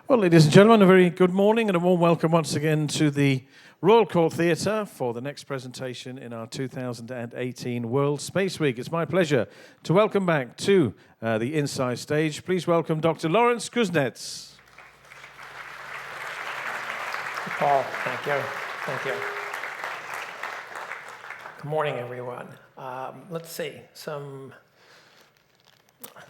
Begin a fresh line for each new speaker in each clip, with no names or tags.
Well, ladies and gentlemen, a very good morning and a warm welcome once again to the Royal Court Theatre for the next presentation in our 2018 World Space Week. It's my pleasure to welcome back to the Inside Stage. Please welcome Dr. Lawrence Kuznets.
Paul, thank you. Thank you. Good morning, everyone. Let's see, some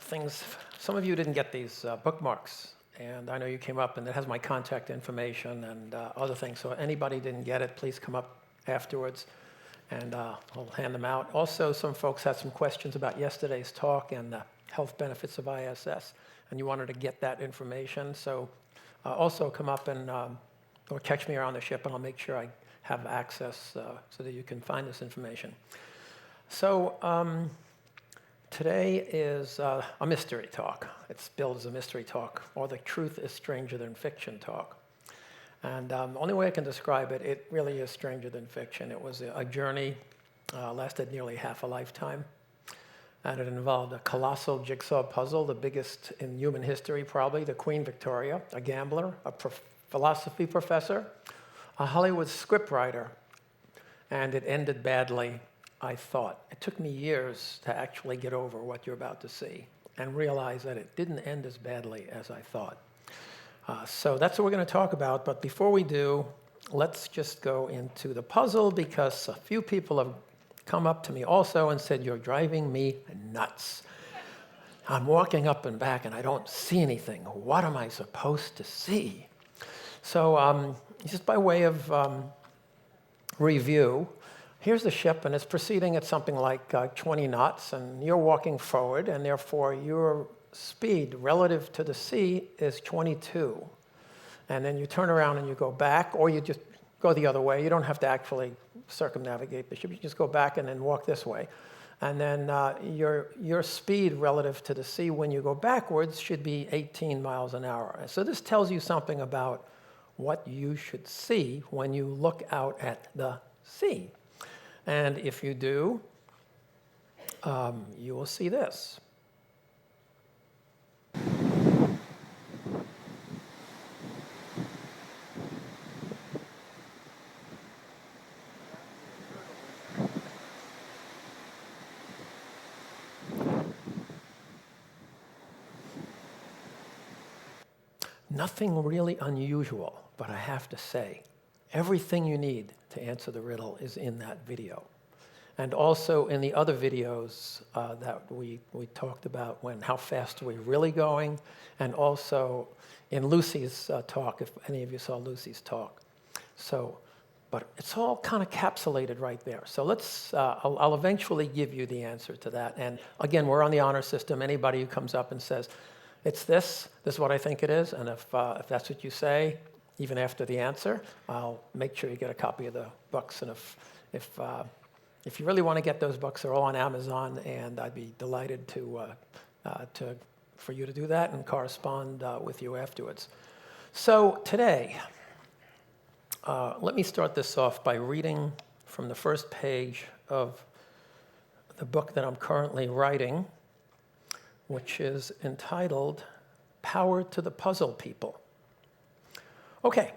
things. Some of you didn't get these bookmarks. And I know you came up, and it has my contact information and other things. So anybody didn't get it, please come up afterwards, and I'll hand them out. Also, some folks had some questions about yesterday's talk and the health benefits of ISS, and you wanted to get that information. So also come up and or catch me around the ship, and I'll make sure I have access so that you can find this information. So today is a mystery talk. It's billed as a mystery talk, or the truth is stranger than fiction talk. And the only way I can describe it, it really is stranger than fiction. It was a journey, lasted nearly half a lifetime, and it involved a colossal jigsaw puzzle, the biggest in human history probably, the Queen Victoria, a gambler, a philosophy professor, a Hollywood scriptwriter, and it ended badly. I thought. It took me years to actually get over what you're about to see and realize that it didn't end as badly as I thought. So that's what we're going to talk about. But before we do, let's just go into the puzzle, because a few people have come up to me also and said, "You're driving me nuts. I'm walking up and back and I don't see anything. What am I supposed to see?" So just by way of review, here's the ship, and it's proceeding at something like 20 knots, and you're walking forward, and therefore your speed relative to the sea is 22. And then you turn around and you go back, or you just go the other way. You don't have to actually circumnavigate the ship. You just go back and then walk this way. And then your speed relative to the sea when you go backwards should be 18 miles an hour. So this tells you something about what you should see when you look out at the sea. And if you do, you will see this. Nothing really unusual, but I have to say, everything you need to answer the riddle is in that video. And also in the other videos that we talked about, how fast are we really going, and also in Lucy's talk, if any of you saw Lucy's talk. So, but it's all kind of capsulated right there. So let's, I'll eventually give you the answer to that. And again, we're on the honor system. Anybody who comes up and says, "It's this is what I think it is," and if that's what you say, even after the answer, I'll make sure you get a copy of the books. And if you really want to get those books, they're all on Amazon, and I'd be delighted for you to do that and correspond with you afterwards. So today, let me start this off by reading from the first page of the book that I'm currently writing, which is entitled "Power to the Puzzle People." Okay,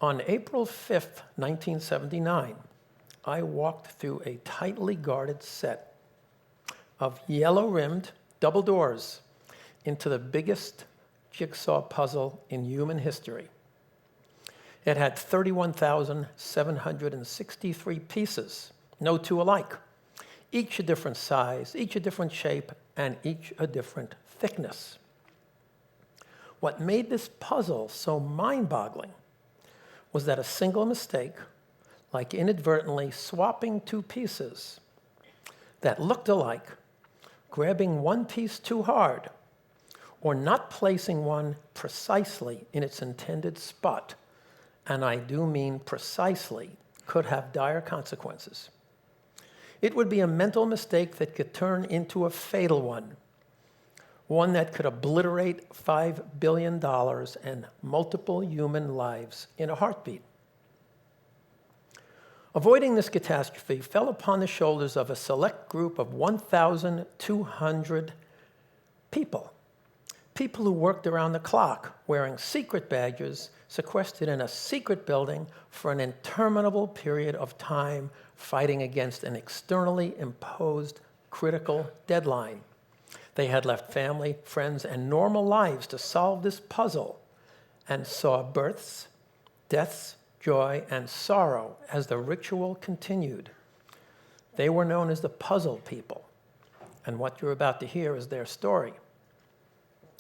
on April 5th, 1979, I walked through a tightly guarded set of yellow-rimmed double doors into the biggest jigsaw puzzle in human history. It had 31,763 pieces, no two alike, each a different size, each a different shape, and each a different thickness. What made this puzzle so mind-boggling was that a single mistake, like inadvertently swapping two pieces that looked alike, grabbing one piece too hard, or not placing one precisely in its intended spot, and I do mean precisely, could have dire consequences. It would be a mental mistake that could turn into a fatal one that could obliterate $5 billion and multiple human lives in a heartbeat. Avoiding this catastrophe fell upon the shoulders of a select group of 1,200 people, People who worked around the clock, wearing secret badges, sequestered in a secret building for an interminable period of time, fighting against an externally imposed critical deadline. They had left family, friends, and normal lives to solve this puzzle and saw births, deaths, joy, and sorrow as the ritual continued. They were known as the puzzle people, and what you're about to hear is their story.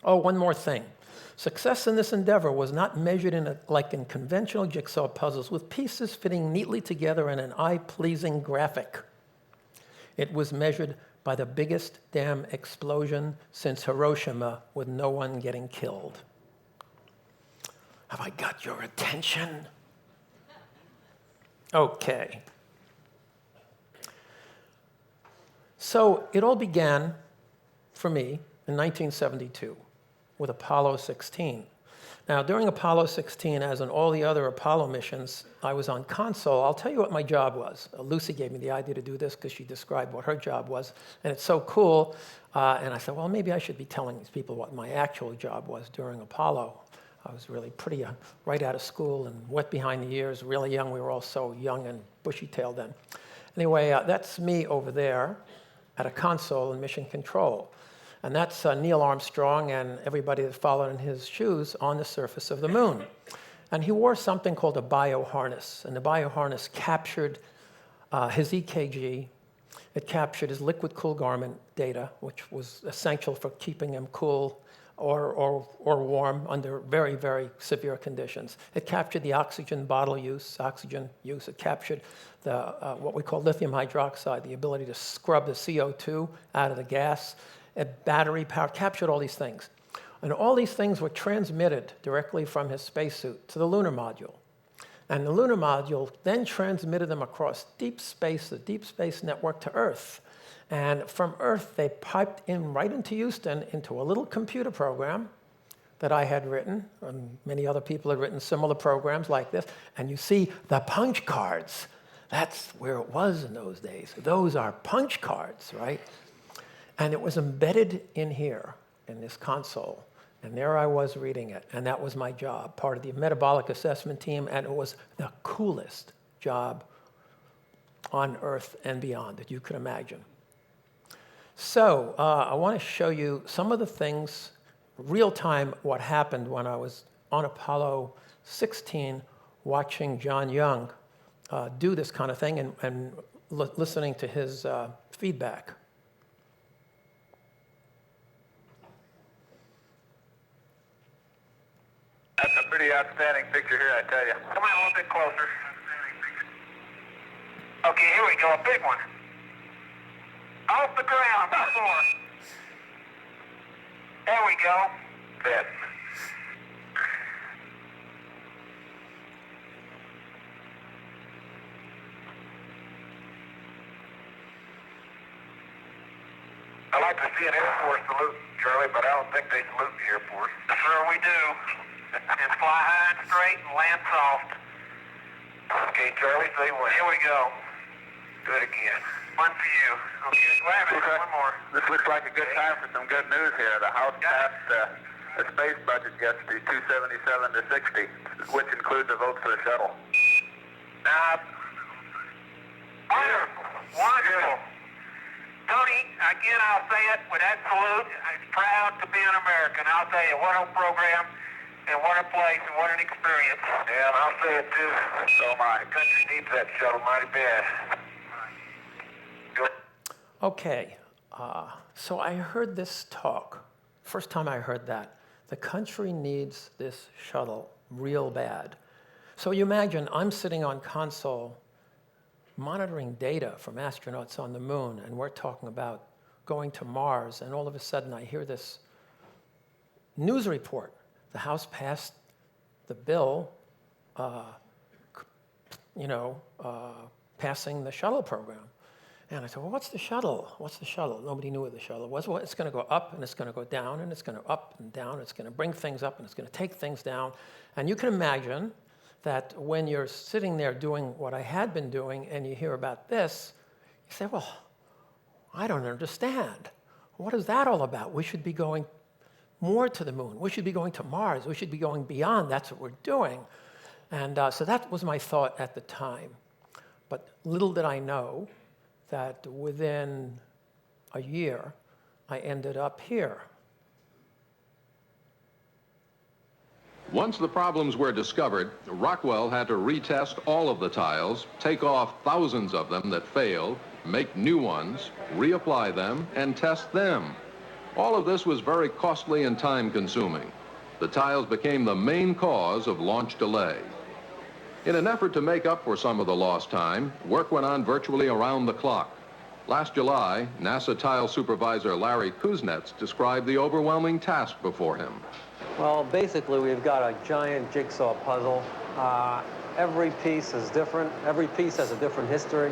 Oh, one more thing. Success in this endeavor was not measured like in conventional jigsaw puzzles with pieces fitting neatly together in an eye-pleasing graphic. It was measured by the biggest damn explosion since Hiroshima with no one getting killed. Have I got your attention? Okay. So it all began for me in 1972 with Apollo 16. Now, during Apollo 16, as in all the other Apollo missions, I was on console. I'll tell you what my job was. Lucy gave me the idea to do this because she described what her job was, and it's so cool. And I said, well, maybe I should be telling these people what my actual job was during Apollo. I was really pretty right out of school and wet behind the ears, really young. We were all so young and bushy-tailed then. Anyway, that's me over there at a console in Mission Control. And that's Neil Armstrong and everybody that followed in his shoes on the surface of the moon. And he wore something called a bioharness. And the bioharness captured his EKG. It captured his liquid cool garment data, which was essential for keeping him cool or warm under very, very severe conditions. It captured the oxygen bottle use, oxygen use. It captured the what we call lithium hydroxide, the ability to scrub the CO2 out of the gas. Battery power, captured all these things. And all these things were transmitted directly from his spacesuit to the lunar module. And the lunar module then transmitted them across deep space, the deep space network to Earth. And from Earth, they piped in right into Houston into a little computer program that I had written, and many other people had written similar programs like this. And you see the punch cards. That's where it was in those days. Those are punch cards, right? And it was embedded in here, in this console. And there I was reading it. And that was my job, part of the metabolic assessment team. And it was the coolest job on Earth and beyond that you could imagine. So I want to show you some of the things, real time, what happened when I was on Apollo 16 watching John Young do this kind of thing and listening to his feedback.
That's a pretty outstanding picture here, I tell you. Come on a little bit closer. Okay, here we go, a big one. Off the ground, about 4. There we go. Good. I like to see an Air Force salute, Charlie, but I don't think they salute the Air Force. Sure we do. And fly high and straight and land soft. Okay, Charlie, say when. Here we go. Do it again. One for you. Okay, wait a minute, one more. This looks like a good time for some good news here. The House passed the space budget yesterday, $277 to $60, which includes a vote for the shuttle. Wonderful. Tony, again, I'll say it with that salute. I'm proud to be an American. I'll tell you, what a program. And what a place and what an experience. Yeah, and I'll say it too. So my country needs that shuttle mighty bad.
Okay, so I heard this talk. First time I heard that. The country needs this shuttle real bad. So you imagine I'm sitting on console monitoring data from astronauts on the moon, and we're talking about going to Mars, and all of a sudden I hear this news report. The House passed the bill, passing the shuttle program. And I said, well, what's the shuttle? What's the shuttle? Nobody knew what the shuttle was. Well, it's going to go up, and it's going to go down, and it's going to up and down. It's going to bring things up, and it's going to take things down. And you can imagine that when you're sitting there doing what I had been doing, and you hear about this, you say, well, I don't understand. What is that all about? We should be going more to the moon. We should be going to Mars. We should be going beyond. That's what we're doing. And so that was my thought at the time. But little did I know that within a year, I ended up here.
Once the problems were discovered, Rockwell had to retest all of the tiles, take off thousands of them that failed, make new ones, reapply them, and test them. All of this was very costly and time-consuming. The tiles became the main cause of launch delay. In an effort to make up for some of the lost time, work went on virtually around the clock. Last July, NASA tile supervisor Larry Kuznets described the overwhelming task before him.
Well, basically, we've got a giant jigsaw puzzle. Every piece is different. Every piece has a different history.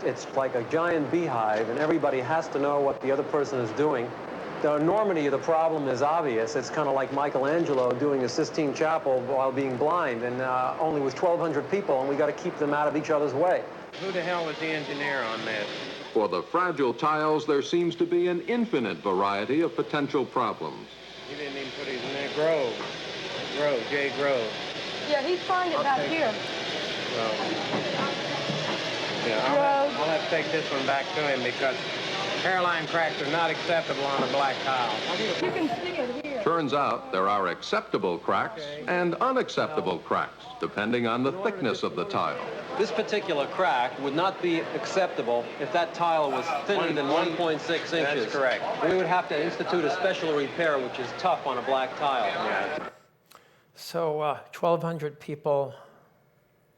It's like a giant beehive, and everybody has to know what the other person is doing. The enormity of the problem is obvious. It's kind of like Michelangelo doing the Sistine Chapel while being blind, and only with 1,200 people, and we got to keep them out of each other's way.
Who the hell was the engineer on this?
For the fragile tiles, there seems to be an infinite variety of potential problems.
He didn't even put his name. Grove, J. Grove.
Yeah, he signed it back here.
So, yeah, I'll have to take this one back to him because hairline cracks are not acceptable on a black tile.
You can see it here.
Turns out there are acceptable cracks and unacceptable cracks, depending on the thickness of the tile.
This particular crack would not be acceptable if that tile was thinner than 1.6 inches.
That's correct.
We would have to institute a special repair, which is tough on a black tile.
Yeah.
So 1,200 people,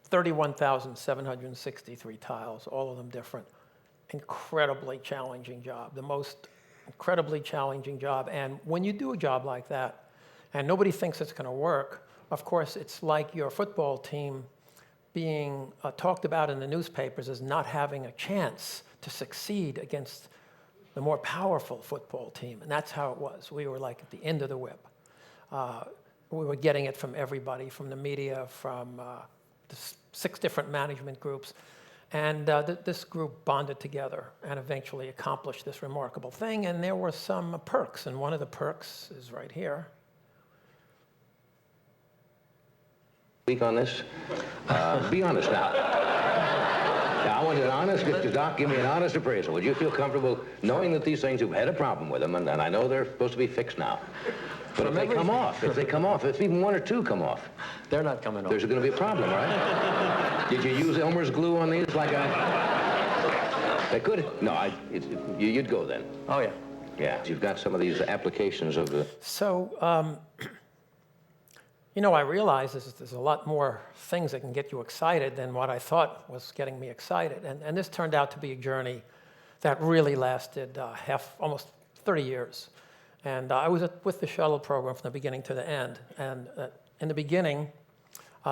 31,763 tiles, all of them different. Incredibly challenging job, the most incredibly challenging job. And when you do a job like that, and nobody thinks it's going to work, of course, it's like your football team being talked about in the newspapers as not having a chance to succeed against the more powerful football team. And that's how it was. We were like at the end of the whip. We were getting it from everybody, from the media, from the 6 different management groups. And this group bonded together and eventually accomplished this remarkable thing. And there were some perks, and one of the perks is right here.
Speak on this? Be honest now. Now, I want an honest, Doc, give me an honest appraisal. Would you feel comfortable knowing that these things, you've had a problem with them, and I know they're supposed to be fixed now. But if they come off, if even 1 or 2 come off,
They're not coming off.
there's going to be a problem, right? Did you use Elmer's glue on these like They could? No, you'd go then.
Oh, yeah.
Yeah, you've got some of these applications of the...
So, you know, I realize there's a lot more things that can get you excited than what I thought was getting me excited. And this turned out to be a journey that really lasted almost 30 years. And I was with the shuttle program from the beginning to the end. And in the beginning,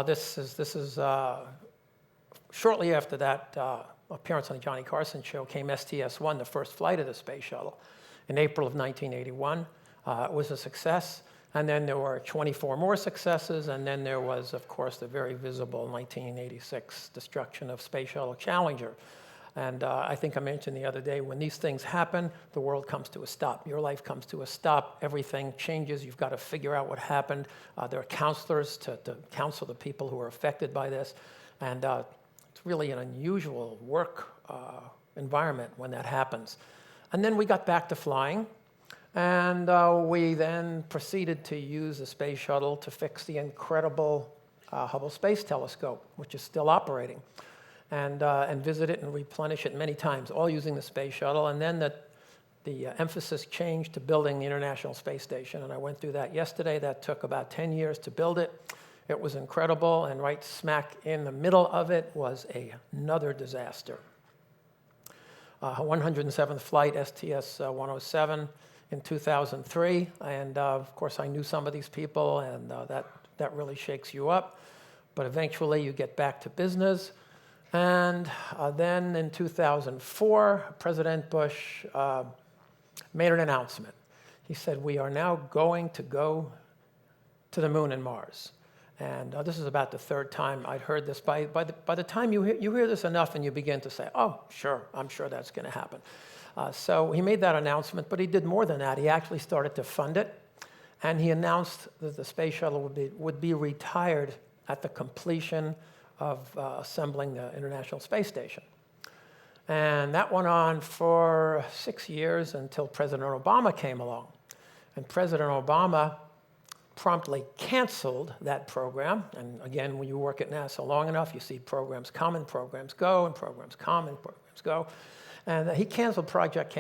this is shortly after that appearance on the Johnny Carson show came STS-1, the first flight of the space shuttle, in April of 1981. It was a success. And then there were 24 more successes, and then there was, of course, the very visible 1986 destruction of Space Shuttle Challenger. And I think I mentioned the other day, when these things happen, the world comes to a stop. Your life comes to a stop. Everything changes. You've got to figure out what happened. There are counselors to counsel the people who are affected by this. And it's really an unusual work environment when that happens. And then we got back to flying. And we then proceeded to use the space shuttle to fix the incredible Hubble Space Telescope, which is still operating, and visit it and replenish it many times, all using the space shuttle. And then the emphasis changed to building the International Space Station, and I went through that yesterday. That took about 10 years to build it. It was incredible, and right smack in the middle of it was another disaster. 107th flight, STS-107. In 2003, and of course I knew some of these people, and that really shakes you up. But eventually you get back to business. And then in 2004, President Bush made an announcement. He said, we are now going to go to the moon and Mars. And this is about the 3rd time I'd heard this. By the time you hear this enough and you begin to say, oh, sure, I'm sure that's going to happen. So he made that announcement, but he did more than that. He actually started to fund it. And he announced that the space shuttle would be retired at the completion of assembling the International Space Station. And that went on for 6 years until President Obama came along. And President Obama promptly canceled that program. And again, when you work at NASA long enough, you see programs come and programs go, and programs come and programs go. And he canceled Project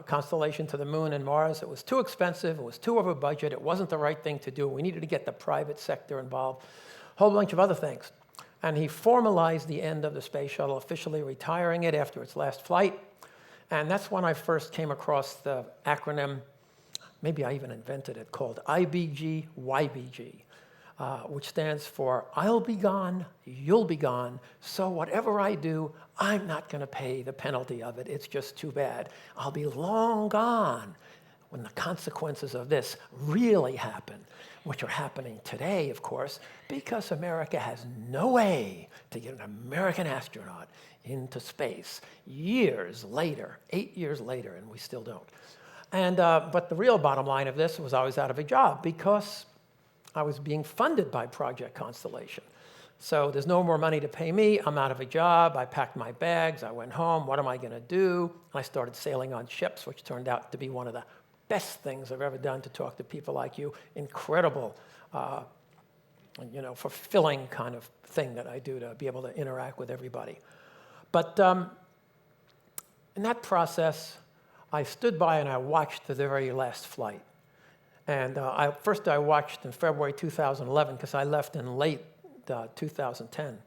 Constellation to the Moon and Mars. It was too expensive. It was too over budget. It wasn't the right thing to do. We needed to get the private sector involved. A whole bunch of other things. And he formalized the end of the space shuttle, officially retiring it after its last flight. And that's when I first came across the acronym, maybe I even invented it, called IBG-YBG, which stands for I'll be gone, you'll be gone, so whatever I do, I'm not going to pay the penalty of it. It's just too bad. I'll be long gone when the consequences of this really happen, which are happening today, of course, because America has no way to get an American astronaut into space years later, 8 years later, and we still don't. And, but the real bottom line of this was I was out of a job because I was being funded by Project Constellation. So there's no more money to pay me. I'm out of a job. I packed my bags. I went home. What am I going to do? I started sailing on ships, which turned out to be one of the best things I've ever done to talk to people like you. Incredible, fulfilling kind of thing that I do to be able to interact with everybody. But in that process, I stood by and I watched the very last flight. And first I watched in February 2011 because I left in late 2010.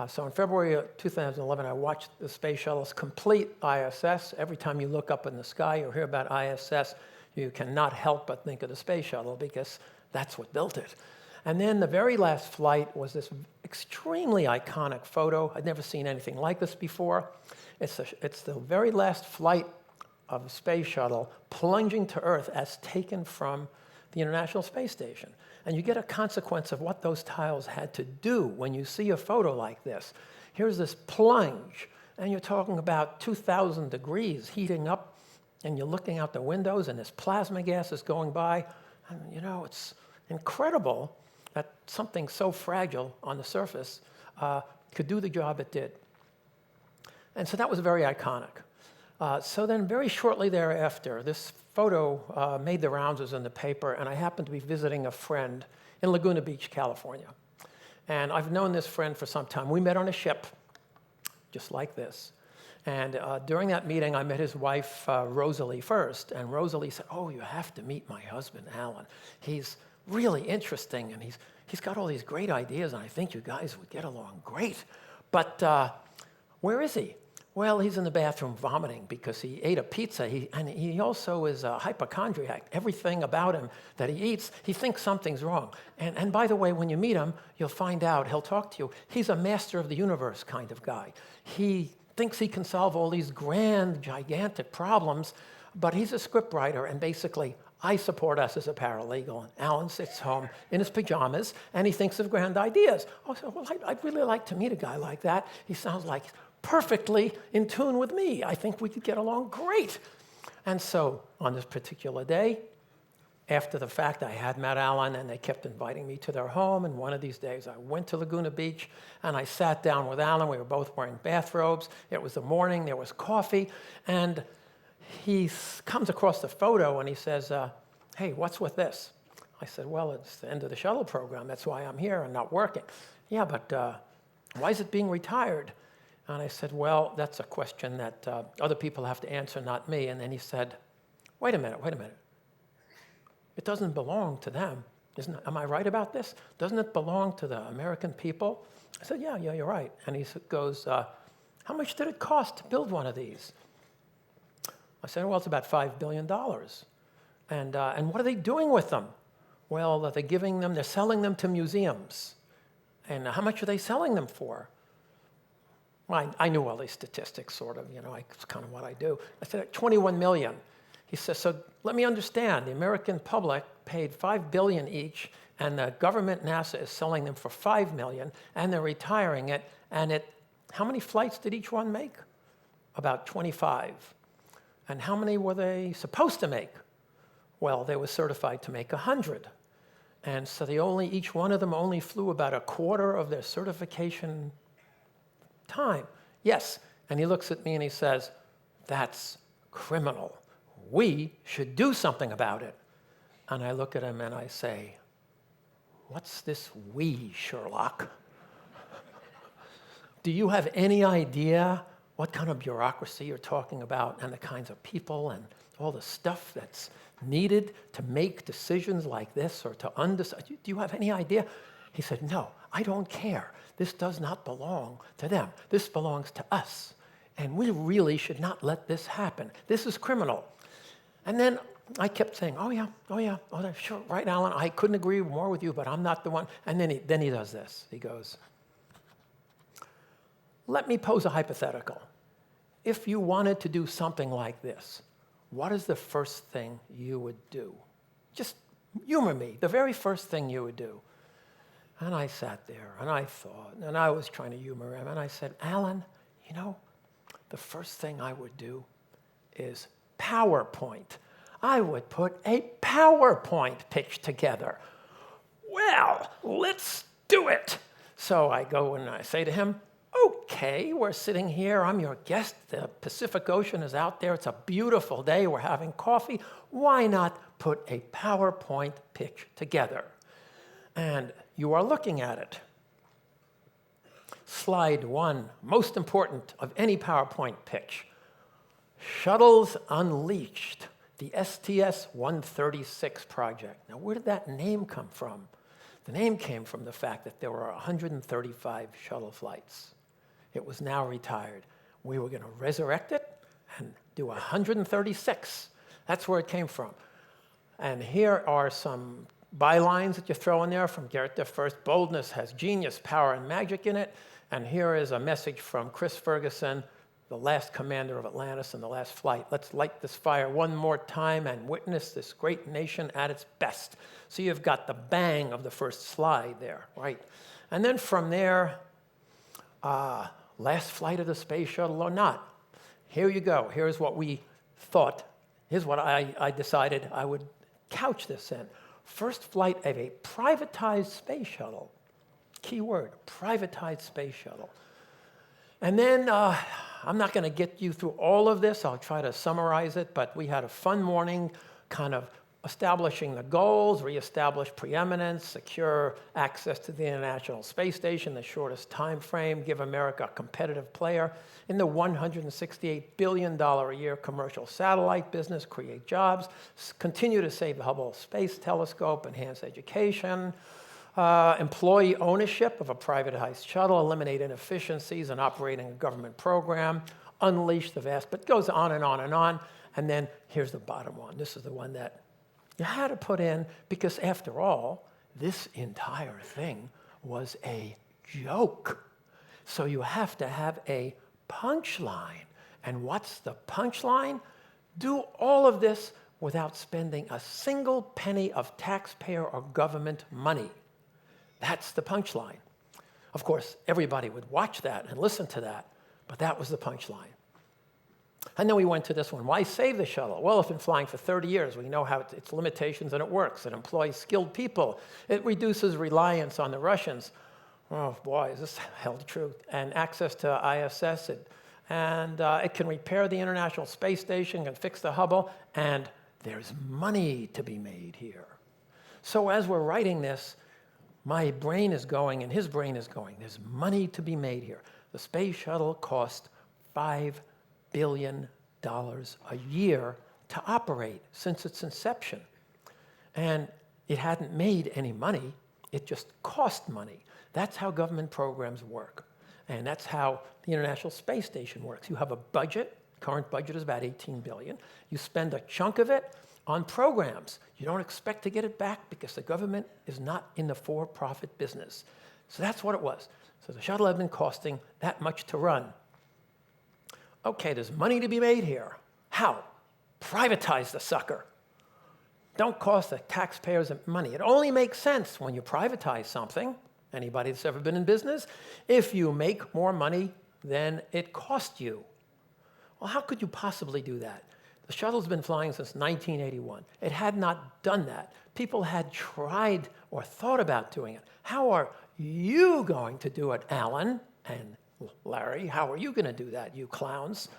So in February of 2011, I watched the space shuttle's complete ISS. Every time you look up in the sky or hear about ISS, you cannot help but think of the space shuttle because that's what built it. And then the very last flight was this extremely iconic photo. I'd never seen anything like this before. It's the very last flight of a space shuttle plunging to Earth as taken from the International Space Station. And you get a consequence of what those tiles had to do when you see a photo like this. Here's this plunge, and you're talking about 2,000 degrees heating up, and you're looking out the windows, and this plasma gas is going by. And, it's incredible that something so fragile on the surface could do the job it did. And so that was very iconic. So then very shortly thereafter, this photo made the rounds, was in the paper, and I happened to be visiting a friend in Laguna Beach, California. And I've known this friend for some time. We met on a ship, just like this. And during that meeting, I met his wife, Rosalie, first. And Rosalie said, "Oh, you have to meet my husband, Alan. He's really interesting, and he's got all these great ideas, and I think you guys would get along great. But where is he?" "Well, he's in the bathroom vomiting because he ate a pizza. And he also is a hypochondriac. Everything about him that he eats, he thinks something's wrong. And by the way, when you meet him, you'll find out, he'll talk to you. He's a master of the universe kind of guy. He thinks he can solve all these grand, gigantic problems, but he's a scriptwriter, and basically, I support us as a paralegal. And Alan sits home in his pajamas, and he thinks of grand ideas." Oh, so, well, I'd really like to meet a guy like that. He sounds like perfectly in tune with me. I think we could get along great. And so on this particular day, after the fact, I had met Alan, and they kept inviting me to their home. And one of these days, I went to Laguna Beach, and I sat down with Alan. We were both wearing bathrobes. It was the morning. There was coffee. And he comes across the photo, and he says, "Hey, what's with this?" I said, "Well, it's the end of the shuttle program. That's why I'm here and not working." "Yeah, but why is it being retired?" And I said, "Well, that's a question that other people have to answer, not me." And then he said, wait a minute. It doesn't belong to them. Am I right about this? Doesn't it belong to the American people? I said, yeah, you're right. And he goes, "How much did it cost to build one of these?" I said, "Well, it's about $5 billion. And what are they doing with them?" "Well, they're selling them to museums." "And how much are they selling them for?" Well, I knew all these statistics, sort of, it's kind of what I do. I said, $21 million. He says, "So let me understand, the American public paid $5 billion each, and the government, NASA, is selling them for $5 million, and they're retiring it, and how many flights did each one make?" "About 25. "And how many were they supposed to make?" Well, they were certified to make 100. And so each one of them only flew about a quarter of their certification time. Yes. And he looks at me and he says, "That's criminal. We should do something about it." And I look at him and I say, "What's this we, Sherlock? Do you have any idea what kind of bureaucracy you're talking about and the kinds of people and all the stuff that's needed to make decisions like this or to undecide? Do you have any idea?" He said, "No, I don't care. This does not belong to them. This belongs to us. And we really should not let this happen. This is criminal." And then I kept saying, oh yeah, sure, right, Alan, I couldn't agree more with you, but I'm not the one. And then he does this. He goes, "Let me pose a hypothetical. If you wanted to do something like this, what is the first thing you would do? Just humor me, the very first thing you would do." And I sat there and I thought, and I was trying to humor him, and I said, "Alan, you know, the first thing I would do is PowerPoint. I would put a PowerPoint pitch together. Well, let's do it." So I go and I say to him, "Okay, we're sitting here. I'm your guest. The Pacific Ocean is out there. It's a beautiful day. We're having coffee. Why not put a PowerPoint pitch together?" And you are looking at it. Slide 1, most important of any PowerPoint pitch. Shuttles Unleashed, the STS-136 project. Now, where did that name come from? The name came from the fact that there were 135 shuttle flights. It was now retired. We were going to resurrect it and do 136. That's where it came from. And here are some bylines that you throw in there from Goethe. First, boldness has genius, power, and magic in it. And here is a message from Chris Ferguson, the last commander of Atlantis in the last flight. "Let's light this fire one more time and witness this great nation at its best." So you've got the bang of the first slide there, right? And then from there, last flight of the space shuttle or not. Here you go. Here's what we thought. Here's what I decided I would couch this in. First flight of a privatized space shuttle. Key word, privatized space shuttle. And then I'm not going to get you through all of this. I'll try to summarize it, but we had a fun morning kind of establishing the goals, reestablish preeminence, secure access to the International Space Station, the shortest time frame, give America a competitive player in the $168 billion a year commercial satellite business, create jobs, continue to save the Hubble Space Telescope, enhance education, employee ownership of a privatized shuttle, eliminate inefficiencies in operating a government program, unleash the vast, but it goes on and on and on. And then here's the bottom one. This is the one that you had to put in because, after all, this entire thing was a joke. So you have to have a punchline. And what's the punchline? Do all of this without spending a single penny of taxpayer or government money. That's the punchline. Of course, everybody would watch that and listen to that, but that was the punchline. And then we went to this one. Why save the shuttle? Well, it's been flying for 30 years. We know how its limitations, and it works. It employs skilled people. It reduces reliance on the Russians. Oh, boy, is this held true. And access to ISS. It can repair the International Space Station, can fix the Hubble, and there's money to be made here. So as we're writing this, my brain is going, and his brain is going. There's money to be made here. The space shuttle cost $5 billion a year to operate since its inception. And it hadn't made any money. It just cost money. That's how government programs work. And that's how the International Space Station works. You have a budget. Current budget is about $18 billion. You spend a chunk of it on programs. You don't expect to get it back because the government is not in the for-profit business. So that's what it was. So the shuttle had been costing that much to run. Okay, there's money to be made here. How? Privatize the sucker. Don't cost the taxpayers money. It only makes sense when you privatize something, anybody that's ever been in business, if you make more money than it cost you. Well, how could you possibly do that? The shuttle's been flying since 1981. It had not done that. People had tried or thought about doing it. How are you going to do it, Alan and Larry? How are you going to do that, you clowns?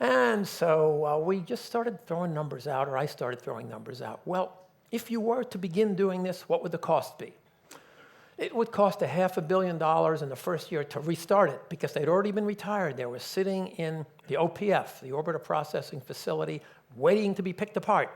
And so we just started throwing numbers out, or I started throwing numbers out. Well, if you were to begin doing this, what would the cost be? It would cost $500 million in the first year to restart it because they'd already been retired. They were sitting in the OPF, the Orbiter Processing Facility, waiting to be picked apart.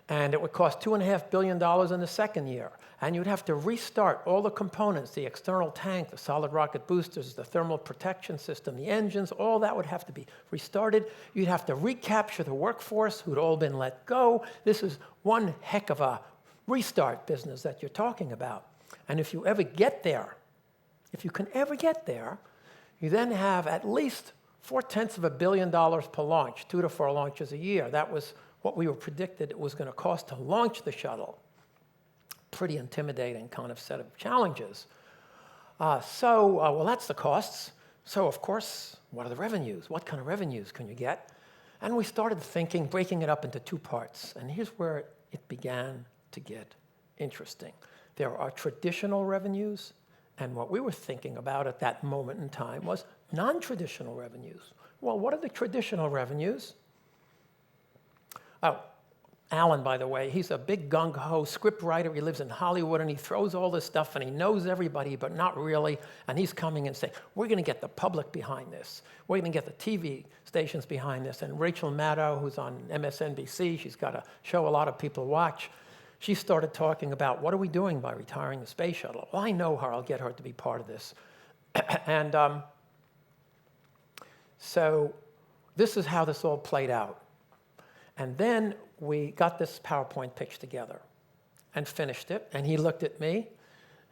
And it would cost $2.5 billion in the second year. And you'd have to restart all the components, the external tank, the solid rocket boosters, the thermal protection system, the engines, all that would have to be restarted. You'd have to recapture the workforce who'd all been let go. This is one heck of a restart business that you're talking about. And if you ever get there, if you can ever get there, you then have at least $0.4 billion per launch, 2 to 4 launches a year. That was what we were predicted it was going to cost to launch the shuttle. Pretty intimidating kind of set of challenges. Well, that's the costs. So, of course, what are the revenues? What kind of revenues can you get? And we started thinking, breaking it up into 2 parts. And here's where it began to get interesting. There are traditional revenues, and what we were thinking about at that moment in time was non-traditional revenues. Well, what are the traditional revenues? Oh, Alan, by the way, he's a big gung-ho script writer. He lives in Hollywood, and he throws all this stuff, and he knows everybody, but not really. And he's coming and saying, we're going to get the public behind this. We're going to get the TV stations behind this. And Rachel Maddow, who's on MSNBC, she's got a show a lot of people watch. She started talking about, what are we doing by retiring the space shuttle? Well, I know her. I'll get her to be part of this. And so this is how this all played out. And then we got this PowerPoint pitch together and finished it. And he looked at me,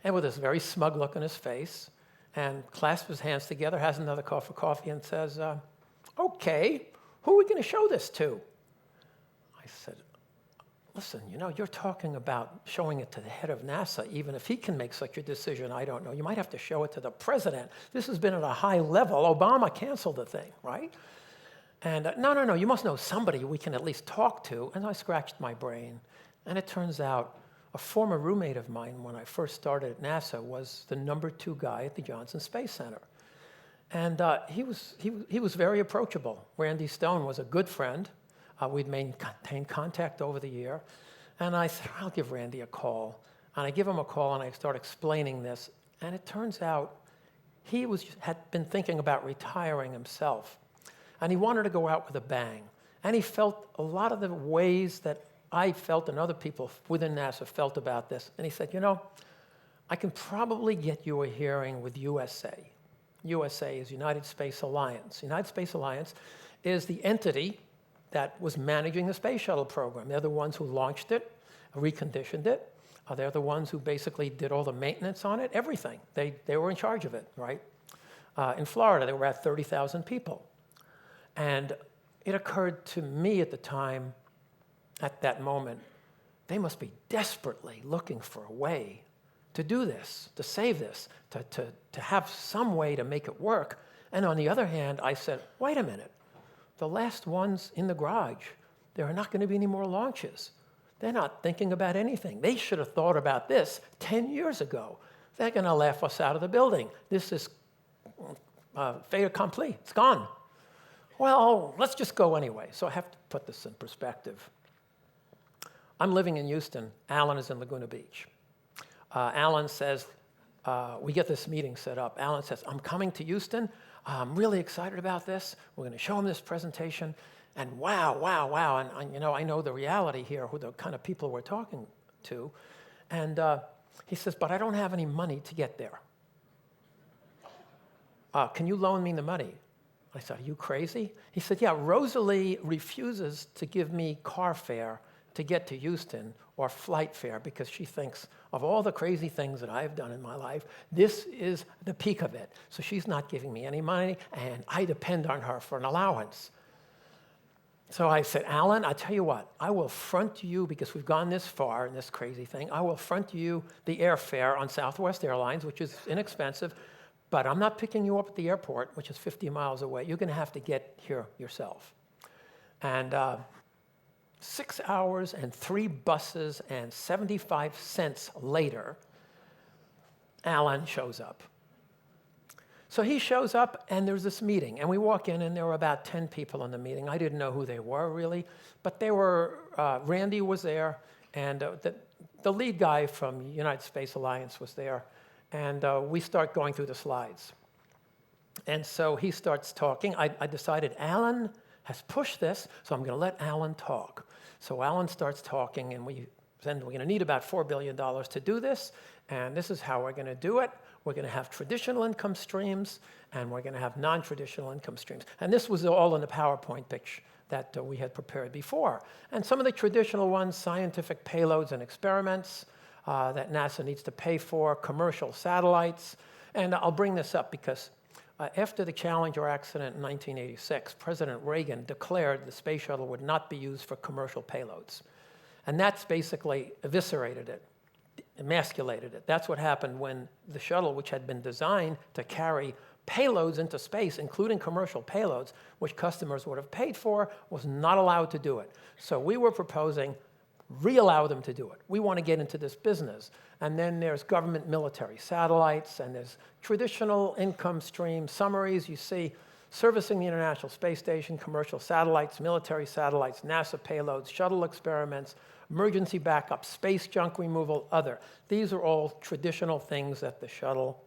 and with this very smug look on his face, and clasped his hands together, has another cup of coffee, and says, okay, who are we going to show this to? I said, listen, you're talking about showing it to the head of NASA. Even if he can make such a decision, I don't know. You might have to show it to the president. This has been at a high level. Obama canceled the thing, right? And no, you must know somebody we can at least talk to. And I scratched my brain. And it turns out a former roommate of mine when I first started at NASA was the number 2 guy at the Johnson Space Center. And he was very approachable. Randy Stone was a good friend. We'd maintained contact over the year. And I said, I'll give Randy a call. And I give him a call, and I start explaining this. And it turns out he had been thinking about retiring himself. And he wanted to go out with a bang. And he felt a lot of the ways that I felt and other people within NASA felt about this. And he said, I can probably get you a hearing with USA. USA is United Space Alliance. United Space Alliance is the entity that was managing the space shuttle program. They're the ones who launched it, reconditioned it. They're the ones who basically did all the maintenance on it, everything. They were in charge of it, right? In Florida, they were at 30,000 people. And it occurred to me at the time, at that moment, they must be desperately looking for a way to do this, to save this, to have some way to make it work. And on the other hand, I said, wait a minute. The last ones in the garage, there are not going to be any more launches. They're not thinking about anything. They should have thought about this 10 years ago. They're going to laugh us out of the building. This is fait accompli. It's gone. Well, let's just go anyway. So I have to put this in perspective. I'm living in Houston. Alan is in Laguna Beach. Alan says, we get this meeting set up. Alan says, I'm coming to Houston. I'm really excited about this. We're going to show him this presentation. And wow. And I know the reality here, who the kind of people we're talking to. And he says, but I don't have any money to get there. Can you loan me the money? I said, are you crazy? He said, yeah, Rosalie refuses to give me car fare to get to Houston or flight fare because she thinks of all the crazy things that I've done in my life, this is the peak of it. So she's not giving me any money, and I depend on her for an allowance. So I said, Alan, I tell you what, I will front you, because we've gone this far in this crazy thing, I will front you the airfare on Southwest Airlines, which is inexpensive, but I'm not picking you up at the airport, which is 50 miles away. You're going to have to get here yourself. And 6 hours and 3 buses and 75 cents later, Alan shows up. So he shows up, and there's this meeting, and we walk in, and there were about 10 people in the meeting. I didn't know who they were, really, but they were, Randy was there, and the lead guy from United Space Alliance was there, and we start going through the slides. And so he starts talking. I decided Alan has pushed this, so I'm going to let Alan talk. So Alan starts talking, and we're going to need about $4 billion to do this, and this is how we're going to do it. We're going to have traditional income streams, and we're going to have non-traditional income streams. And this was all in the PowerPoint pitch that we had prepared before. And some of the traditional ones, scientific payloads and experiments that NASA needs to pay for, commercial satellites. And I'll bring this up because after the Challenger accident in 1986, President Reagan declared the space shuttle would not be used for commercial payloads. And that's basically eviscerated it, emasculated it. That's what happened when the shuttle, which had been designed to carry payloads into space, including commercial payloads, which customers would have paid for, was not allowed to do it. So we were proposing re-allow them to do it. We want to get into this business. And then there's government military satellites, and there's traditional income stream summaries. You see servicing the International Space Station, commercial satellites, military satellites, NASA payloads, shuttle experiments, emergency backup, space junk removal, other. These are all traditional things that the shuttle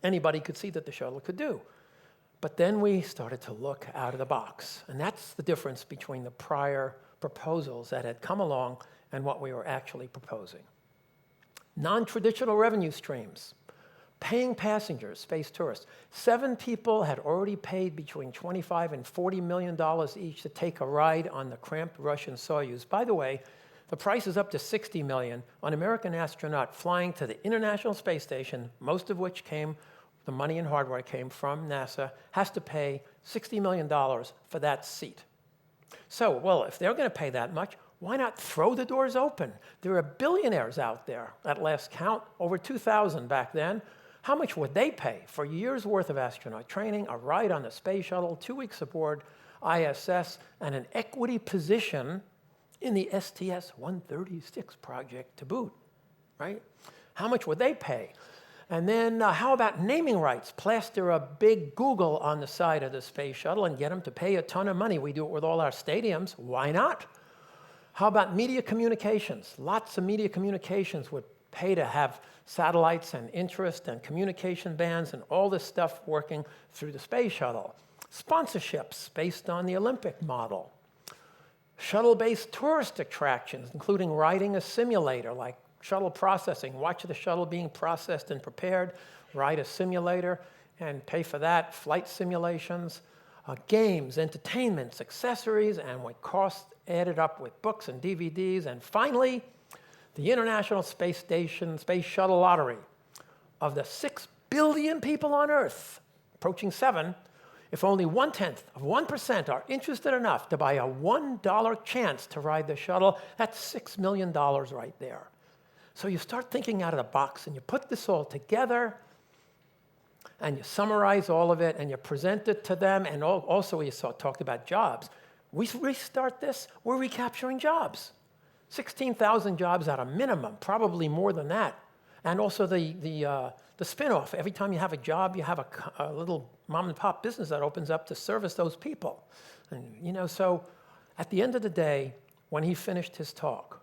anybody could see that the shuttle could do. But then we started to look out of the box. And that's the difference between the prior proposals that had come along and what we were actually proposing. Non-traditional revenue streams, paying passengers, space tourists. 7 people had already paid between $25 and $40 million each to take a ride on the cramped Russian Soyuz. By the way, the price is up to $60 million. An American astronaut flying to the International Space Station, most of which the money and hardware came from NASA, has to pay $60 million for that seat. So, well, if they're going to pay that much, why not throw the doors open? There are billionaires out there, at last count, over 2,000 back then. How much would they pay for a year's worth of astronaut training, a ride on the space shuttle, 2 weeks aboard ISS, and an equity position in the STS-136 project to boot, right? How much would they pay? And then how about naming rights? Plaster a big Google on the side of the space shuttle and get them to pay a ton of money. We do it with all our stadiums. Why not? How about media communications? Lots of media communications would pay to have satellites and interest and communication bands and all this stuff working through the space shuttle. Sponsorships based on the Olympic model. Shuttle-based tourist attractions, including riding a simulator like shuttle processing. Watch the shuttle being processed and prepared, ride a simulator, and pay for that. Flight simulations, games, entertainments, accessories, and with costs added up with books and DVDs. And finally, the International Space Station Space Shuttle Lottery. Of the 6 billion people on Earth, approaching 7, if only 0.1% are interested enough to buy a $1 chance to ride the shuttle, that's $6 million right there. So you start thinking out of the box, and you put this all together, and you summarize all of it, and you present it to them, and also we talked about jobs. We restart this, we're recapturing jobs. 16,000 jobs at a minimum, probably more than that. And also the spin-off. Every time you have a job, you have a little mom-and-pop business that opens up to service those people. And, so at the end of the day, when he finished his talk,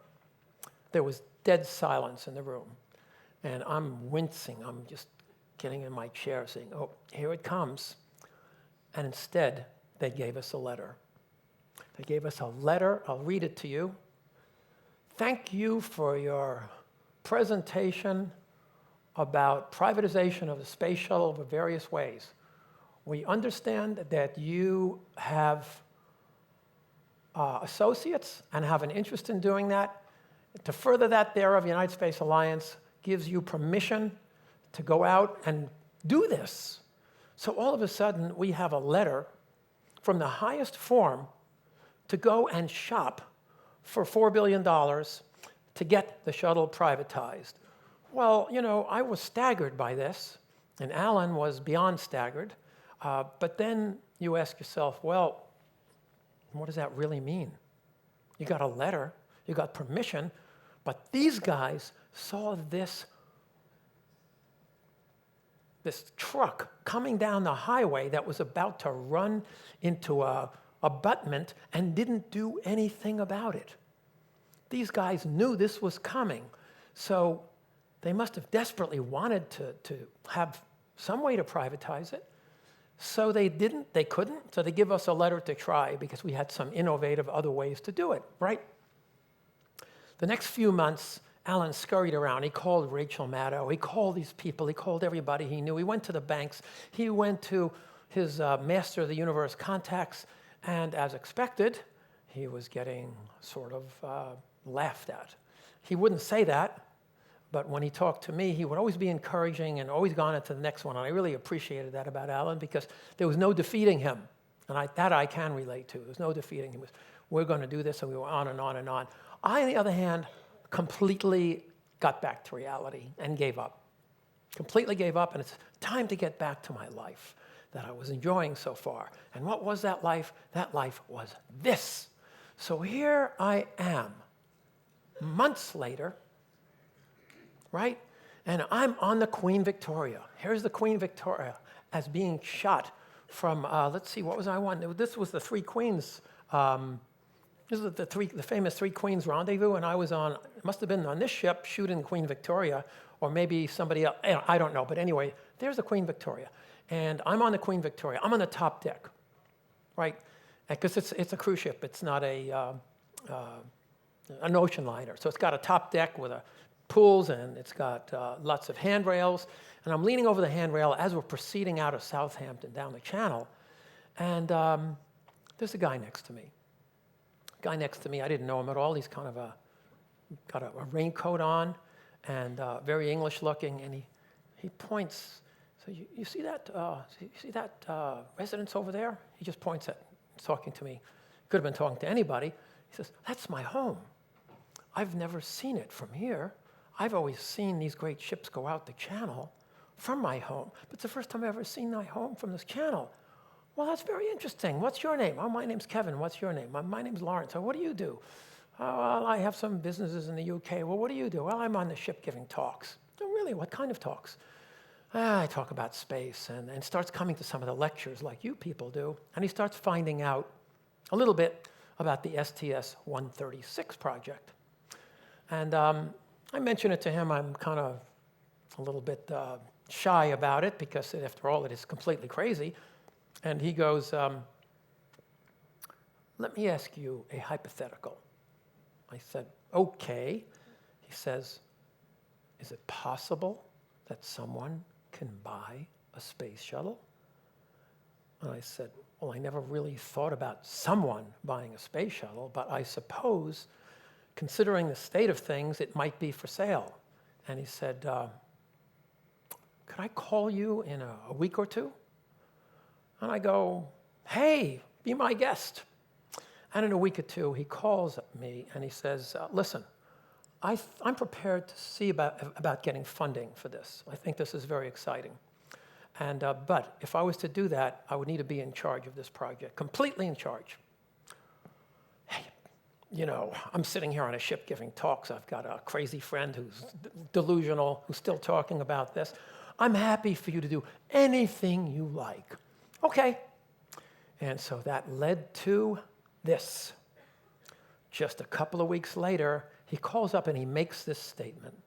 there was dead silence in the room. And I'm wincing. I'm just getting in my chair saying, oh, here it comes. And instead, they gave us a letter. They gave us a letter. I'll read it to you. Thank you for your presentation about privatization of the space shuttle in various ways. We understand that you have associates and have an interest in doing that. To further that thereof, the United Space Alliance gives you permission to go out and do this. So all of a sudden, we have a letter from the highest form to go and shop for $4 billion to get the shuttle privatized. Well, I was staggered by this, and Alan was beyond staggered. But then you ask yourself, well, what does that really mean? You got a letter, you got permission, but these guys saw this truck coming down the highway that was about to run into a abutment and didn't do anything about it. These guys knew this was coming, so they must have desperately wanted to have some way to privatize it. So they couldn't, so they give us a letter to try because we had some innovative other ways to do it, right? The next few months, Alan scurried around. He called Rachel Maddow. He called these people. He called everybody he knew. He went to the banks. He went to his Master of the Universe contacts, and as expected, he was getting sort of laughed at. He wouldn't say that, but when he talked to me, he would always be encouraging and always gone into the next one. And I really appreciated that about Alan because there was no defeating him. And that I can relate to. There was no defeating him. It was, we're going to do this, and we were on and on and on. I, on the other hand, completely got back to reality and gave up. Completely gave up, and it's time to get back to my life that I was enjoying so far. And what was that life? That life was this. So here I am, months later, right? And I'm on the Queen Victoria. Here's the Queen Victoria as being shot from, let's see, what was I on? This was the Three Queens. This is the famous Three Queens rendezvous, and I was on, it must have been on this ship shooting Queen Victoria, or maybe somebody else, I don't know, but anyway, there's the Queen Victoria. And I'm on the Queen Victoria. I'm on the top deck, right? Because it's a cruise ship. It's not an ocean liner. So it's got a top deck with pools, and it's got lots of handrails. And I'm leaning over the handrail as we're proceeding out of Southampton down the channel. And there's a guy next to me. I didn't know him at all. He's kind of got a raincoat on and very English looking. And he points. So you see that? Residence over there? He just points at, talking to me. Could have been talking to anybody. He says, "That's my home. I've never seen it from here. I've always seen these great ships go out the channel from my home, but it's the first time I've ever seen my home from this channel." "Well, that's very interesting. What's your name?" "Oh, my name's Kevin. What's your name?" My name's Lawrence." "Oh, what do you do?" "Oh, well, I have some businesses in the UK." "Well, what do you do?" "Well, I'm on the ship giving talks." "Oh, really? What kind of talks?" I talk about space, and starts coming to some of the lectures like you people do, and he starts finding out a little bit about the STS-136 project. And I mention it to him. I'm kind of a little bit shy about it because, after all, it is completely crazy. And he goes, "Let me ask you a hypothetical." I said, "Okay." He says, "Is it possible that someone can buy a space shuttle?" And I said, "Well, I never really thought about someone buying a space shuttle, but I suppose, considering the state of things, it might be for sale." And he said, "Could I call you in a week or two?" And I go, "Hey, be my guest." And in a week or two, he calls me and he says, "Listen, I'm prepared to see about getting funding for this. I think this is very exciting. And but if I was to do that, I would need to be in charge of this project, completely in charge." Hey, I'm sitting here on a ship giving talks. I've got a crazy friend who's delusional, who's still talking about this. I'm happy for you to do anything you like. Okay. And so that led to this. Just a couple of weeks later, he calls up and he makes this statement.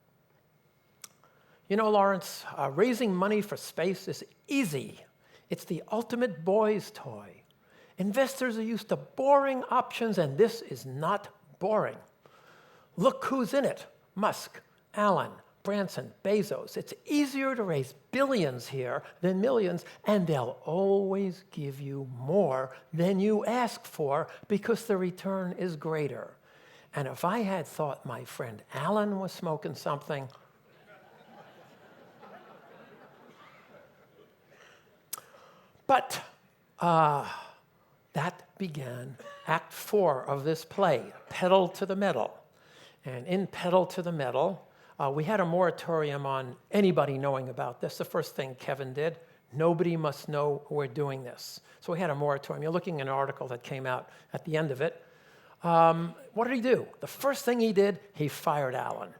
"You know, Lawrence, raising money for space is easy. It's the ultimate boy's toy. Investors are used to boring options, and this is not boring. Look who's in it. Musk, Allen, Branson, Bezos. It's easier to raise billions here than millions, and they'll always give you more than you ask for because the return is greater. And if I had thought my friend Allen was smoking something, but that began Act 4 of this play, Pedal to the Metal. And in Pedal to the Metal, we had a moratorium on anybody knowing about this. The first thing Kevin did, nobody must know we're doing this. So we had a moratorium. You're looking at an article that came out at the end of it. What did he do? The first thing he did, he fired Alan.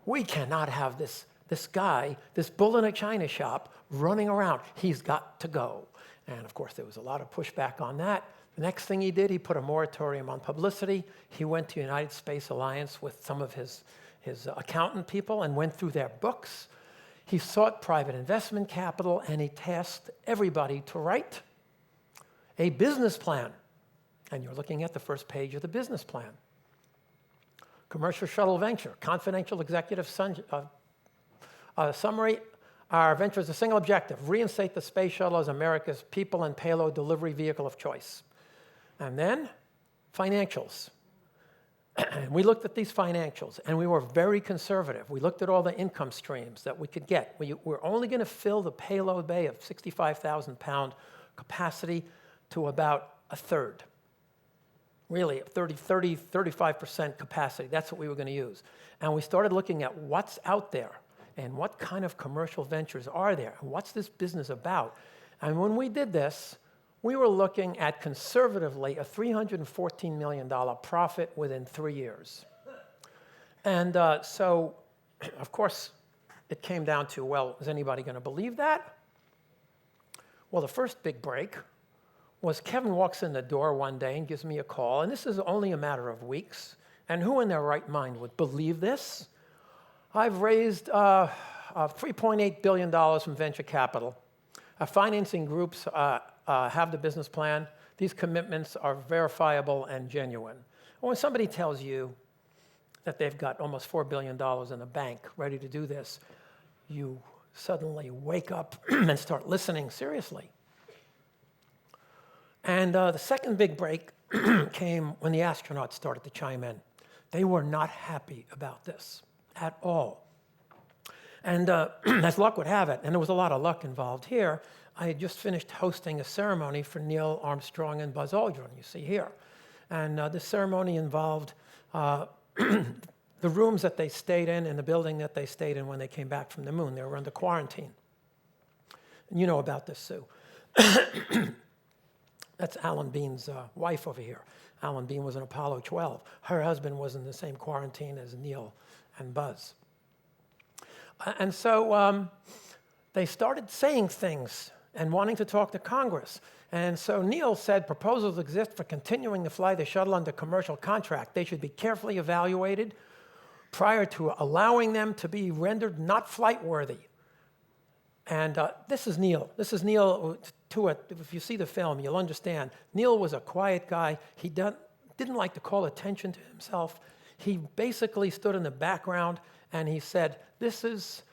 We cannot have this guy, this bull in a china shop, running around. He's got to go. And of course, there was a lot of pushback on that. The next thing he did, he put a moratorium on publicity. He went to United Space Alliance with some of his accountant people and went through their books. He sought private investment capital, and he tasked everybody to write a business plan. And you're looking at the first page of the business plan. Commercial shuttle venture, confidential executive summary. Our venture is a single objective: reinstate the space shuttle as America's people and payload delivery vehicle of choice. And then financials. And we looked at these financials, and we were very conservative. We looked at all the income streams that we could get. We're only going to fill the payload bay of 65,000-pound capacity to about a third. Really, 35% capacity. That's what we were going to use. And we started looking at what's out there and what kind of commercial ventures are there and what's this business about. And when we did this, we were looking at conservatively a $314 million profit within 3 years. And so, of course, it came down to, well, is anybody going to believe that? Well, the first big break was Kevin walks in the door one day and gives me a call, and this is only a matter of weeks. And who in their right mind would believe this? I've raised $3.8 billion from venture capital. Our financing groups have the business plan. These commitments are verifiable and genuine. When somebody tells you that they've got almost $4 billion in the bank ready to do this, you suddenly wake up and start listening seriously. And the second big break came when the astronauts started to chime in. They were not happy about this at all. And as luck would have it, and there was a lot of luck involved here, I had just finished hosting a ceremony for Neil Armstrong and Buzz Aldrin, you see here. And this ceremony involved the rooms that they stayed in and the building that they stayed in when they came back from the moon. They were under quarantine. And you know about this, Sue. That's Alan Bean's wife over here. Alan Bean was in Apollo 12. Her husband was in the same quarantine as Neil and Buzz. And so they started saying things and wanting to talk to Congress. And so Neil said proposals exist for continuing to fly the shuttle under commercial contract. They should be carefully evaluated prior to allowing them to be rendered not flight worthy. And this is Neil. This is Neil. If you see the film, you'll understand. Neil was a quiet guy. He didn't like to call attention to himself. He basically stood in the background and he said, this is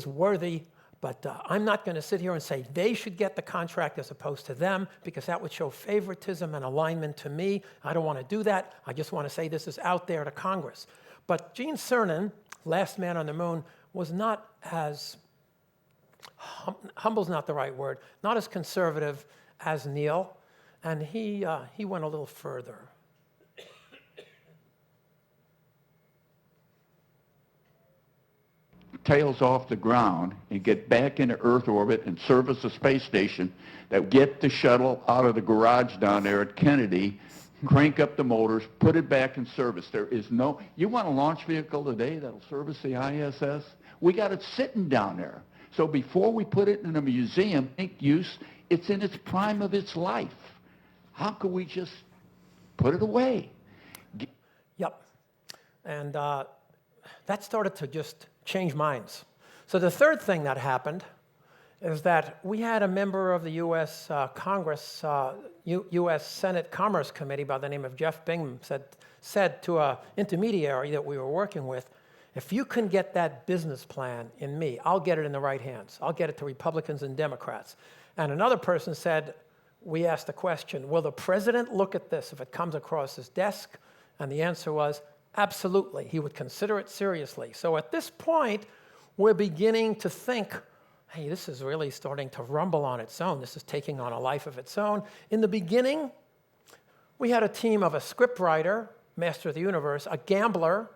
worthy, but I'm not going to sit here and say they should get the contract as opposed to them, because that would show favoritism and alignment to me. I don't want to do that. I just want to say this is out there to Congress. But Gene Cernan, last man on the moon, was not as, humble's not the right word, not as conservative as Neil, and he went a little further.
Tails off the ground and get back into Earth orbit and service the space station, that get the shuttle out of the garage down there at Kennedy, crank up the motors, put it back in service. There is no, you want a launch vehicle today that'll service the ISS? We got it sitting down there. So before we put it in a museum, make use, it's in its prime of its life. How could we just put it away?
Yep. And that started to just change minds. So the third thing that happened is that we had a member of the U.S. Congress, U.S. Senate Commerce Committee by the name of Jeff Bingham said to an intermediary that we were working with, if you can get that business plan in me, I'll get it in the right hands. I'll get it to Republicans and Democrats. And another person said, we asked the question, will the president look at this if it comes across his desk? And the answer was, absolutely. He would consider it seriously. So at this point, we're beginning to think, hey, this is really starting to rumble on its own. This is taking on a life of its own. In the beginning, we had a team of a scriptwriter, master of the universe, a gambler.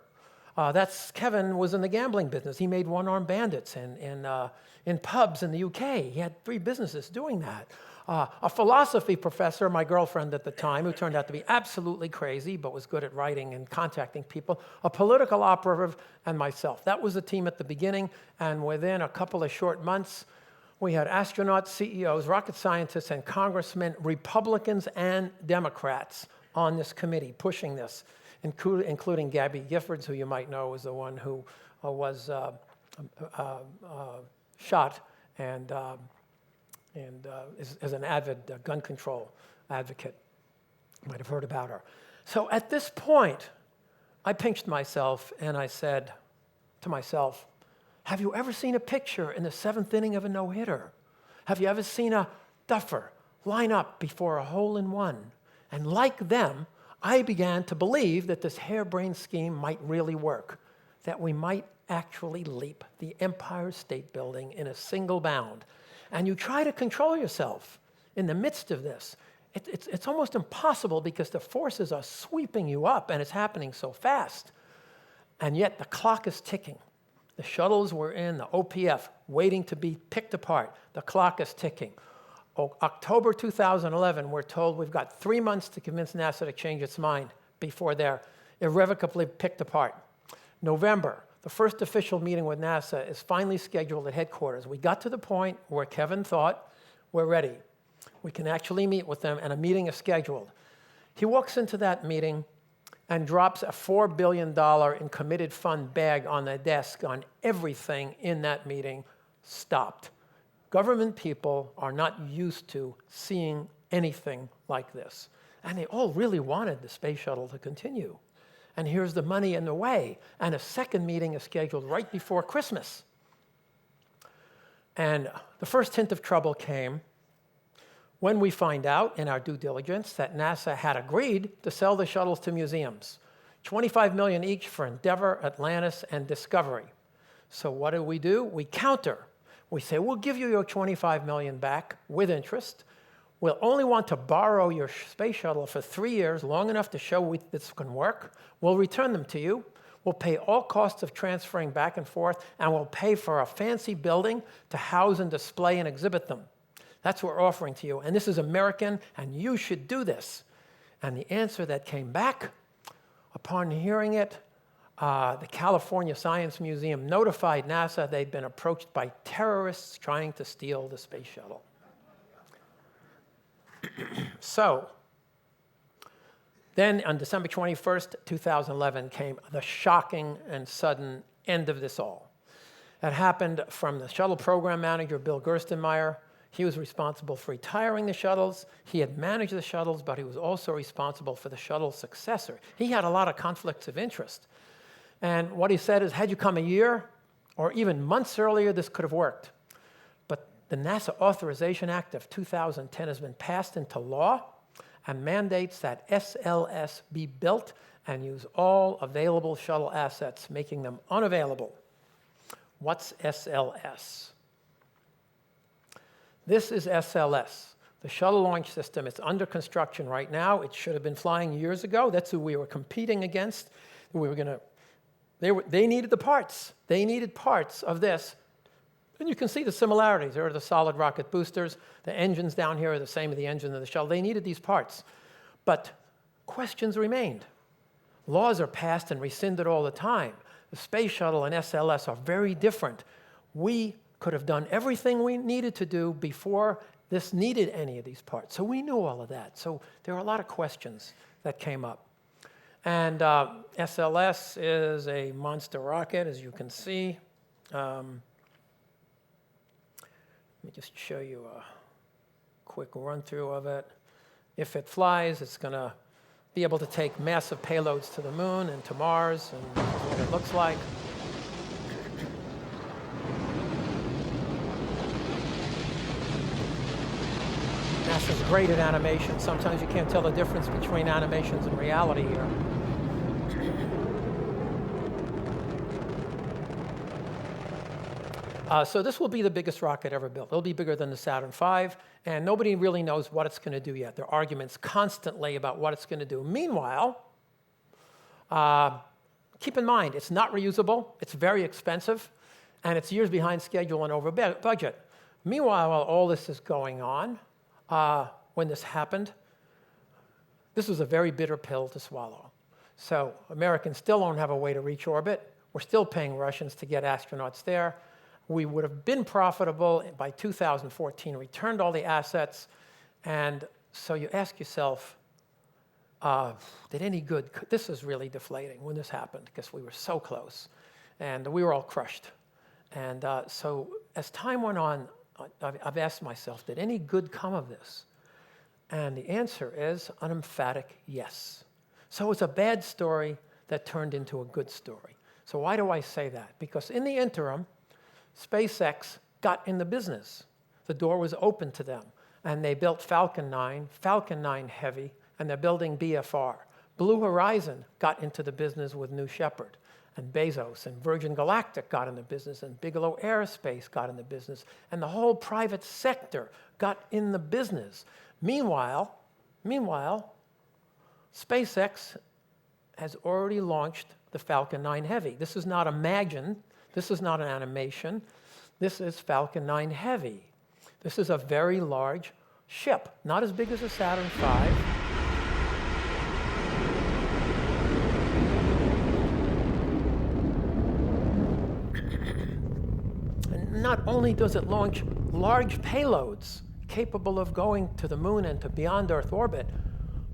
Kevin was in the gambling business. He made one-armed bandits in pubs in the UK. He had 3 businesses doing that. A philosophy professor, my girlfriend at the time, who turned out to be absolutely crazy but was good at writing and contacting people, a political operative, and myself. That was the team at the beginning, and within a couple of short months, we had astronauts, CEOs, rocket scientists, and congressmen, Republicans and Democrats, on this committee pushing this, including Gabby Giffords, who you might know was the one who was shot and is an avid gun control advocate. You might have heard about her. So at this point, I pinched myself and I said to myself, have you ever seen a picture in the seventh inning of a no-hitter? Have you ever seen a duffer line up before a hole-in-one? And like them, I began to believe that this harebrained scheme might really work, that we might actually leap the Empire State Building in a single bound. And you try to control yourself in the midst of this. It's almost impossible because the forces are sweeping you up and it's happening so fast. And yet the clock is ticking. The shuttles were in the OPF waiting to be picked apart. The clock is ticking. October 2011, we're told we've got 3 months to convince NASA to change its mind before they're irrevocably picked apart. November, the first official meeting with NASA is finally scheduled at headquarters. We got to the point where Kevin thought, we're ready. We can actually meet with them, and a meeting is scheduled. He walks into that meeting and drops a $4 billion in committed fund bag on the desk on everything in that meeting stopped. Government people are not used to seeing anything like this. And they all really wanted the space shuttle to continue. And here's the money in the way. And a second meeting is scheduled right before Christmas. And the first hint of trouble came when we find out in our due diligence that NASA had agreed to sell the shuttles to museums, $25 million each for Endeavour, Atlantis, and Discovery. So what do? We counter. We say, we'll give you your $25 million back with interest. We'll only want to borrow your space shuttle for 3 years, long enough to show this can work. We'll return them to you. We'll pay all costs of transferring back and forth, and we'll pay for a fancy building to house and display and exhibit them. That's what we're offering to you. And this is American, and you should do this. And the answer that came back, upon hearing it, the California Science Museum notified NASA they'd been approached by terrorists trying to steal the space shuttle. So, then on December 21st, 2011 came the shocking and sudden end of this all. It happened from the shuttle program manager, Bill Gerstenmaier. He was responsible for retiring the shuttles. He had managed the shuttles, but he was also responsible for the shuttle successor. He had a lot of conflicts of interest. And what he said is, had you come a year or even months earlier, this could have worked. But the NASA Authorization Act of 2010 has been passed into law and mandates that SLS be built and use all available shuttle assets, making them unavailable. What's SLS? This is SLS, the shuttle launch system. It's under construction right now. It should have been flying years ago. That's who we were competing against. They needed the parts. They needed parts of this. And you can see the similarities. There are the solid rocket boosters. The engines down here are the same as the engine of the shuttle. They needed these parts. But questions remained. Laws are passed and rescinded all the time. The space shuttle and SLS are very different. We could have done everything we needed to do before this needed any of these parts. So we knew all of that. So there are a lot of questions that came up. And SLS is a monster rocket, as you can see. Let me just show you a quick run-through of it. If it flies, it's going to be able to take massive payloads to the moon and to Mars, and this is what it looks like. NASA's great at animation. Sometimes you can't tell the difference between animations and reality here. So this will be the biggest rocket ever built. It'll be bigger than the Saturn V, and nobody really knows what it's going to do yet. There are arguments constantly about what it's going to do. Meanwhile, keep in mind, it's not reusable, it's very expensive, and it's years behind schedule and over budget. Meanwhile, while all this is going on, when this happened, this was a very bitter pill to swallow. So Americans still don't have a way to reach orbit. We're still paying Russians to get astronauts there. We would have been profitable by 2014, returned all the assets. And so you ask yourself, did any good? This is really deflating when this happened because we were so close and we were all crushed. And so as time went on, I've asked myself, did any good come of this? And the answer is an emphatic yes. So it's a bad story that turned into a good story. So why do I say that? Because in the interim, SpaceX got in the business. The door was open to them. And they built Falcon 9 Heavy, and they're building BFR. Blue Horizon got into the business with New Shepard. And Bezos and Virgin Galactic got in the business, and Bigelow Aerospace got in the business, and the whole private sector got in the business. Meanwhile, SpaceX has already launched the Falcon 9 Heavy. This is not imagined. This is not an animation. This is Falcon 9 Heavy. This is a very large ship, not as big as a Saturn V. And not only does it launch large payloads capable of going to the moon and to beyond Earth orbit,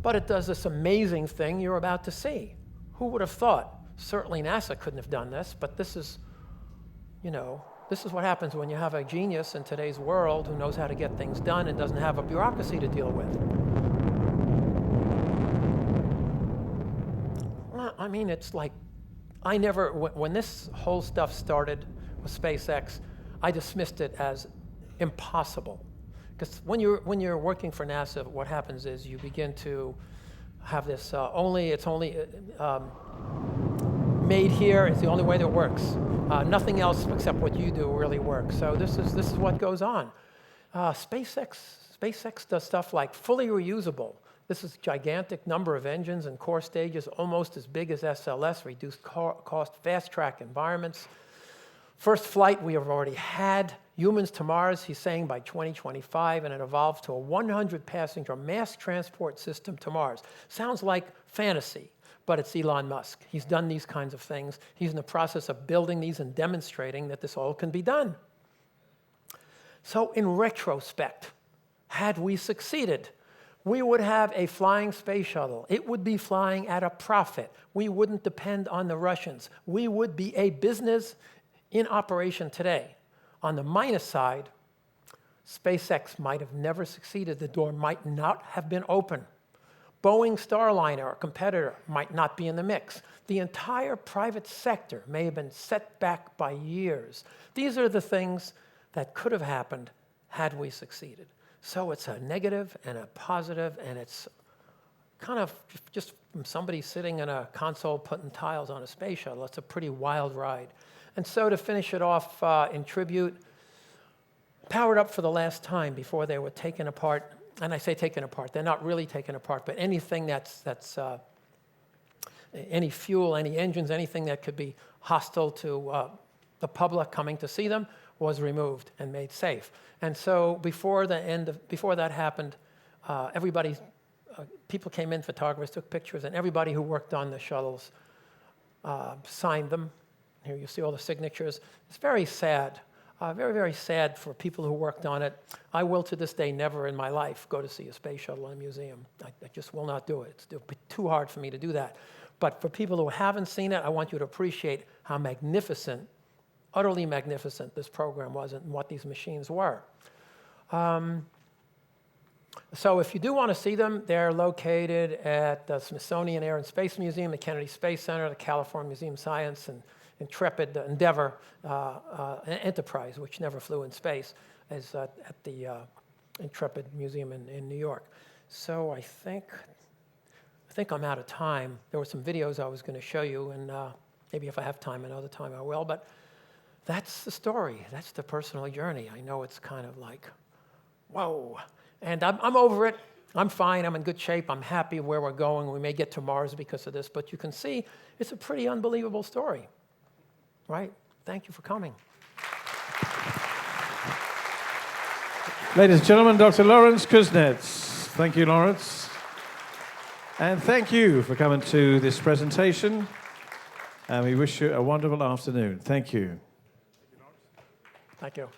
but it does this amazing thing you're about to see. Who would have thought? Certainly NASA couldn't have done this, but this is, this is what happens when you have a genius in today's world who knows how to get things done and doesn't have a bureaucracy to deal with. I mean, it's like, when this whole stuff started with SpaceX, I dismissed it as impossible. Because when you're working for NASA, what happens is you begin to have this, it's only made here, it's the only way that works. Nothing else except what you do really works. So this is what goes on. SpaceX does stuff like fully reusable. This is a gigantic number of engines and core stages, almost as big as SLS, reduced cost, fast-track environments. First flight we have already had. Humans to Mars, he's saying by 2025, and it evolves to a 100-passenger mass transport system to Mars. Sounds like fantasy, but it's Elon Musk. He's done these kinds of things. He's in the process of building these and demonstrating that this all can be done. So in retrospect, had we succeeded, we would have a flying space shuttle. It would be flying at a profit. We wouldn't depend on the Russians. We would be a business in operation today. On the minus side, SpaceX might have never succeeded. The door might not have been open. Boeing Starliner, our competitor, might not be in the mix. The entire private sector may have been set back by years. These are the things that could have happened had we succeeded. So it's a negative and a positive, and it's kind of just from somebody sitting in a console putting tiles on a space shuttle. It's a pretty wild ride. And so to finish it off in tribute, powered up for the last time before they were taken apart. And I say taken apart, they're not really taken apart, but anything that's any fuel, any engines, anything that could be hostile to the public coming to see them was removed and made safe. And so before that happened, people came in, photographers took pictures, and everybody who worked on the shuttles signed them. Here you see all the signatures. It's very sad, very, very sad for people who worked on it. I will to this day never in my life go to see a space shuttle in a museum. I just will not do it. It'll be too hard for me to do that. But for people who haven't seen it, I want you to appreciate how magnificent, utterly magnificent this program was and what these machines were. So if you do want to see them, they're located at the Smithsonian Air and Space Museum, the Kennedy Space Center, the California Museum of Science, and Intrepid Endeavor Enterprise, which never flew in space, is at the Intrepid Museum in New York. So I think I'm out of time. There were some videos I was going to show you, and maybe if I have time another time I will. But that's the story. That's the personal journey. I know it's kind of like, whoa. And I'm over it. I'm fine. I'm in good shape. I'm happy where we're going. We may get to Mars because of this, but you can see it's a pretty unbelievable story. Right? Thank you for coming.
Ladies and gentlemen, Dr. Lawrence Kuznets. Thank you, Lawrence. And thank you for coming to this presentation. And we wish you a wonderful afternoon. Thank you.
Thank you.